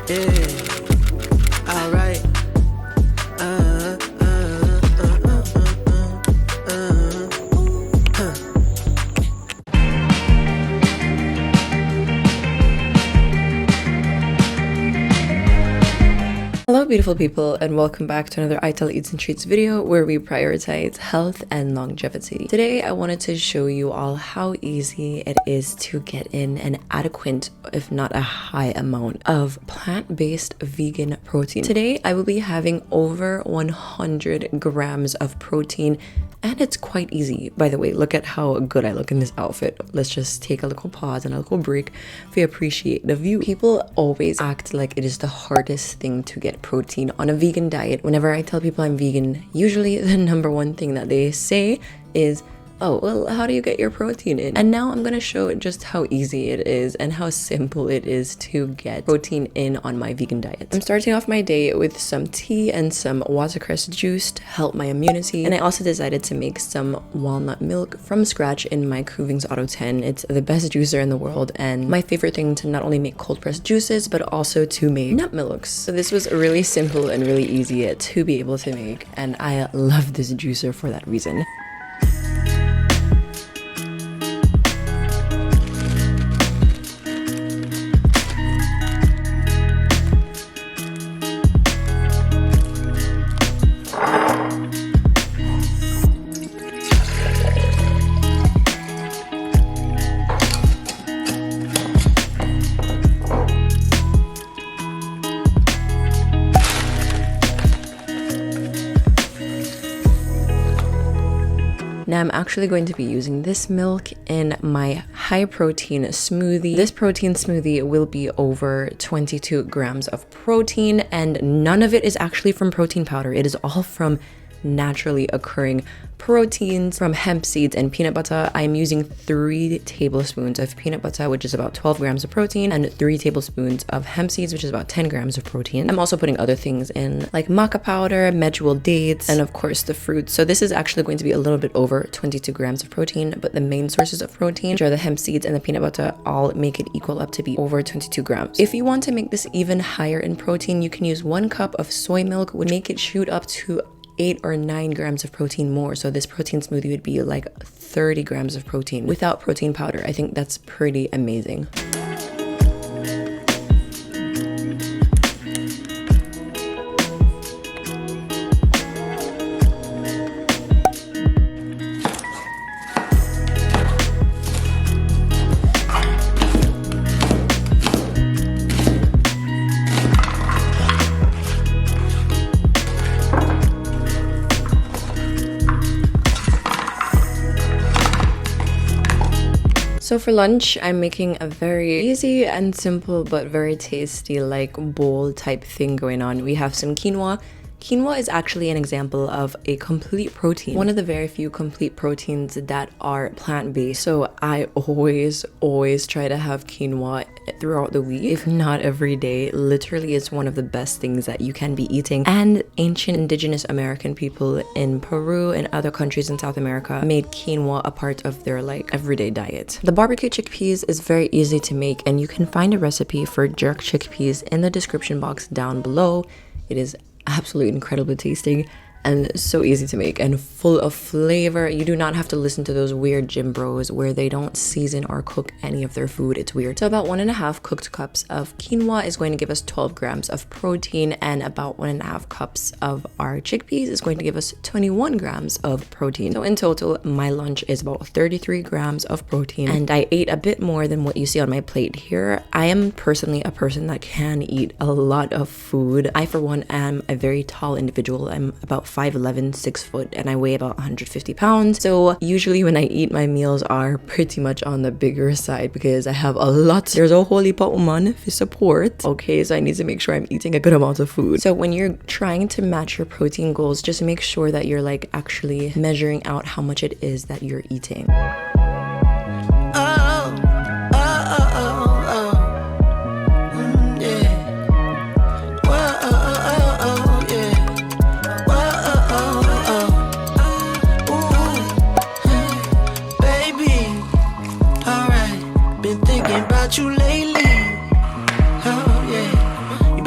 Yeah, alright. Hello beautiful people, and welcome back to another I Tell Eats and Treats video where we prioritize health and longevity. Today I wanted to show you all how easy it is to get in an adequate, if not a high amount of plant-based vegan protein. Today I will be having over 100 grams of protein, and it's quite easy. By the way, look at how good I look in this outfit. Let's just take a little pause and a little break if you appreciate the view. People always act like it is the hardest thing to get protein on a vegan diet. Whenever I tell people I'm vegan, usually the number one thing that they say is, oh, well, how do you get your protein in? And now I'm gonna show just how easy it is and how simple it is to get protein in on my vegan diet. I'm starting off my day with some tea and some watercress juice to help my immunity. And I also decided to make some walnut milk from scratch in my Cravings Auto 10. It's the best juicer in the world and my favorite thing to not only make cold pressed juices, but also to make nut milks. So this was really simple and really easy to be able to make. And I love this juicer for that reason. Now I'm actually going to be using this milk in my high protein smoothie. This protein smoothie will be over 22 grams of protein, and none of it is actually from protein powder. It is all from naturally occurring proteins from hemp seeds and peanut butter. I'm using 3 tablespoons of peanut butter, which is about 12 grams of protein, and 3 tablespoons of hemp seeds, which is about 10 grams of protein. I'm also putting other things in like maca powder, medjool dates, and of course the fruits. So this is actually going to be a little bit over 22 grams of protein, but the main sources of protein, which are the hemp seeds and the peanut butter, all make it equal up to be over 22 grams. If you want to make this even higher in protein, you can use 1 cup of soy milk, would make it shoot up to 8 or 9 grams of protein more. So this protein smoothie would be like 30 grams of protein without protein powder. I think that's pretty amazing. So for lunch, I'm making a very easy and simple but very tasty like bowl type thing going on. We have some quinoa. Quinoa is actually an example of a complete protein, one of the very few complete proteins that are plant-based. So I always try to have quinoa throughout the week, if not every day. Literally, it's one of the best things that you can be eating. And ancient indigenous American people in Peru and other countries in South America made quinoa a part of their like everyday diet. The barbecue chickpeas is very easy to make, and you can find a recipe for jerk chickpeas in the description box down below. It is absolutely incredibly tasting and so easy to make and full of flavor. You do not have to listen to those weird gym bros where they don't season or cook any of their food. It's weird. So about 1.5 cooked cups of quinoa is going to give us 12 grams of protein, and about 1.5 cups of our chickpeas is going to give us 21 grams of protein. So in total, my lunch is about 33 grams of protein, and I ate a bit more than what you see on my plate here. I am personally a person that can eat a lot of food. I, for one, am a very tall individual. I'm about 5'11", 6 foot, and I weigh about 150 pounds. So usually when I eat, my meals are pretty much on the bigger side because I have a lot. There's a whole heap of woman for support. Okay, so I need to make sure I'm eating a good amount of food. So when you're trying to match your protein goals, just make sure that you're like actually measuring out how much it is that you're eating. You lately, oh yeah, you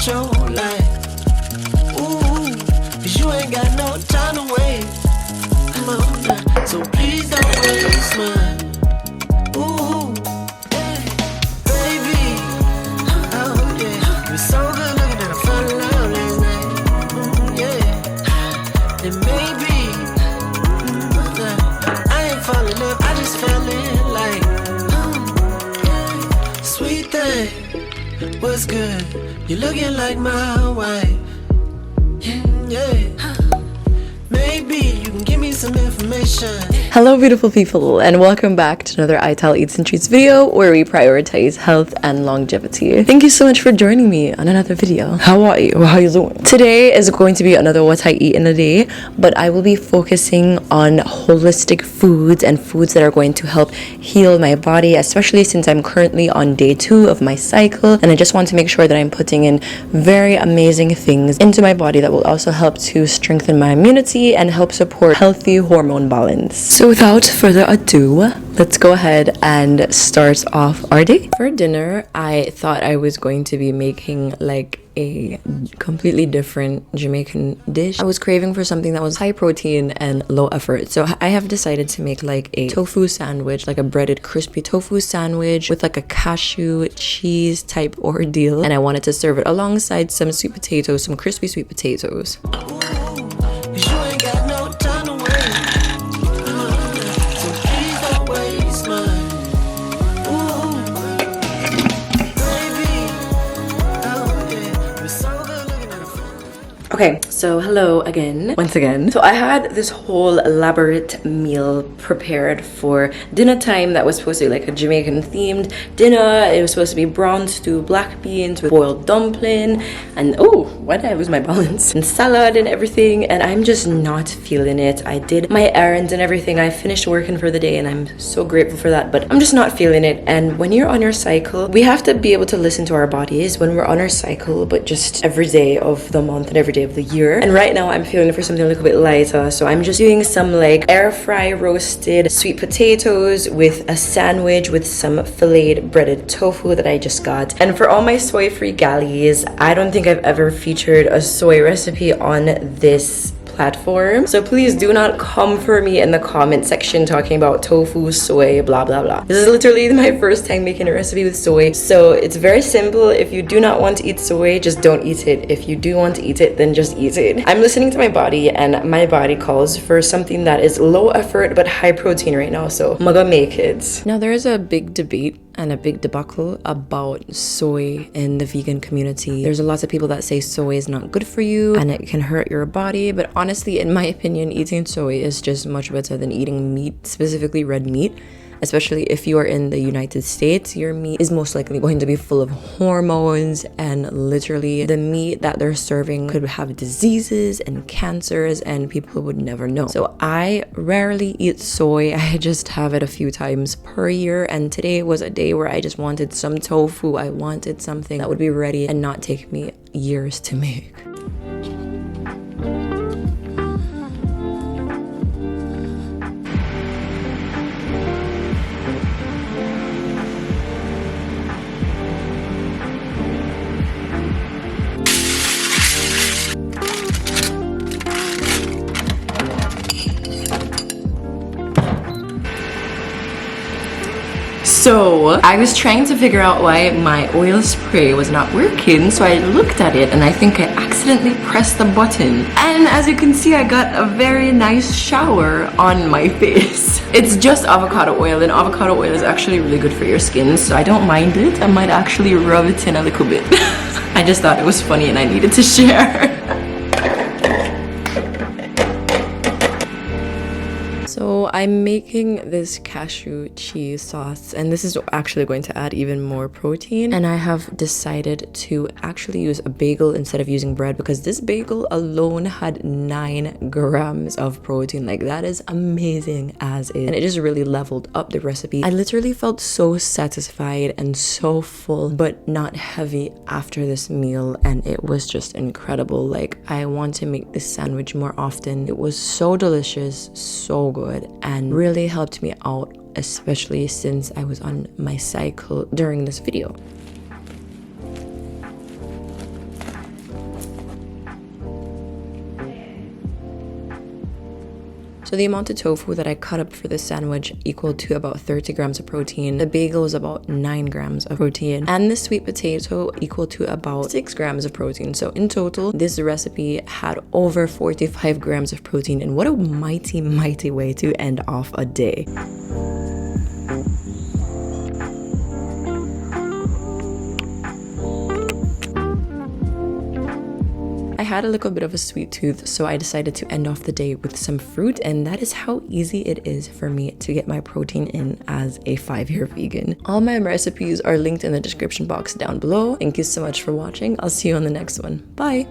your life. Ooh, 'cause you ain't got no time to wait. Come on now, so please don't waste mine. Ooh, yeah, baby. Oh yeah, you were so good looking and I fell in love last night. Ooh, yeah, and maybe I ain't fall in love, I just fell in like. Yeah. Sweet thing, what's good? You're looking like my wife. Yeah. Maybe you can give me some information. Hello beautiful people, and welcome back to another iTell Eats and Treats video where we prioritize health and longevity. Thank you so much for joining me on another video. How are you? How you doing? Today is going to be another what I eat in a day, but I will be focusing on holistic foods and foods that are going to help heal my body, especially since I'm currently on day 2 of my cycle, and I just want to make sure that I'm putting in very amazing things into my body that will also help to strengthen my immunity and help support healthy hormone balance. So without further ado, let's go ahead and start off our day. For dinner, I thought I was going to be making like a completely different Jamaican dish. I was craving for something that was high protein and low effort, so I have decided to make like a tofu sandwich, like a breaded crispy tofu sandwich with like a cashew cheese type ordeal, and I wanted to serve it alongside some sweet potatoes, some crispy sweet potatoes. Okay, so hello again, once again. So I had this whole elaborate meal prepared for dinner time that was supposed to be like a Jamaican themed dinner. It was supposed to be brown stew, black beans with boiled dumpling, and oh, why did I lose my balance? And salad and everything, and I'm just not feeling it. I did my errands and everything. I finished working for the day and I'm so grateful for that, but I'm just not feeling it. And when you're on your cycle, we have to be able to listen to our bodies when we're on our cycle, but just every day of the month and every day of the year. And right now I'm feeling for something a little bit lighter, so I'm just doing some like air fry roasted sweet potatoes with a sandwich with some filleted breaded tofu that I just got. And for all my soy free galleys, I don't think I've ever featured a soy recipe on this platform, so please do not come for me in the comment section talking about tofu, soy, blah blah blah. This is literally my first time making a recipe with soy, so it's very simple. If you do not want to eat soy, just don't eat it. If you do want to eat it, then just eat it. I'm listening to my body, and my body calls for something that is low effort but high protein right now, so I'm gonna make it. Now there is a big debate and a big debacle about soy in the vegan community. There's a lot of people that say soy is not good for you and it can hurt your body, but honestly, in my opinion, eating soy is just much better than eating meat, specifically red meat. Especially if you are in the United States, your meat is most likely going to be full of hormones, and literally the meat that they're serving could have diseases and cancers and people would never know. So I rarely eat soy. I just have it a few times per year, and today was a day where I just wanted some tofu. I wanted something that would be ready and not take me years to make. So I was trying to figure out why my oil spray was not working, so I looked at it and I think I accidentally pressed the button, and as you can see, I got a very nice shower on my face. It's just avocado oil, and avocado oil is actually really good for your skin, so I don't mind it. I might actually rub it in a little bit. I just thought it was funny and I needed to share. So I'm making this cashew cheese sauce, and this is actually going to add even more protein, and I have decided to actually use a bagel instead of using bread because this bagel alone had 9 grams of protein. Like, that is amazing as is, and it just really leveled up the recipe. I literally felt so satisfied and so full but not heavy after this meal, and it was just incredible. Like, I want to make this sandwich more often. It was so delicious, so good, and really helped me out, especially since I was on my cycle during this video. So the amount of tofu that I cut up for this sandwich equaled to about 30 grams of protein. The bagel was about 9 grams of protein, and the sweet potato equal to about 6 grams of protein. So in total, this recipe had over 45 grams of protein, and what a mighty way to end off a day. I had a little bit of a sweet tooth, so I decided to end off the day with some fruit, and that is how easy it is for me to get my protein in as a 5-year vegan. All my recipes are linked in the description box down below. Thank you so much for watching. I'll see you on the next one. Bye!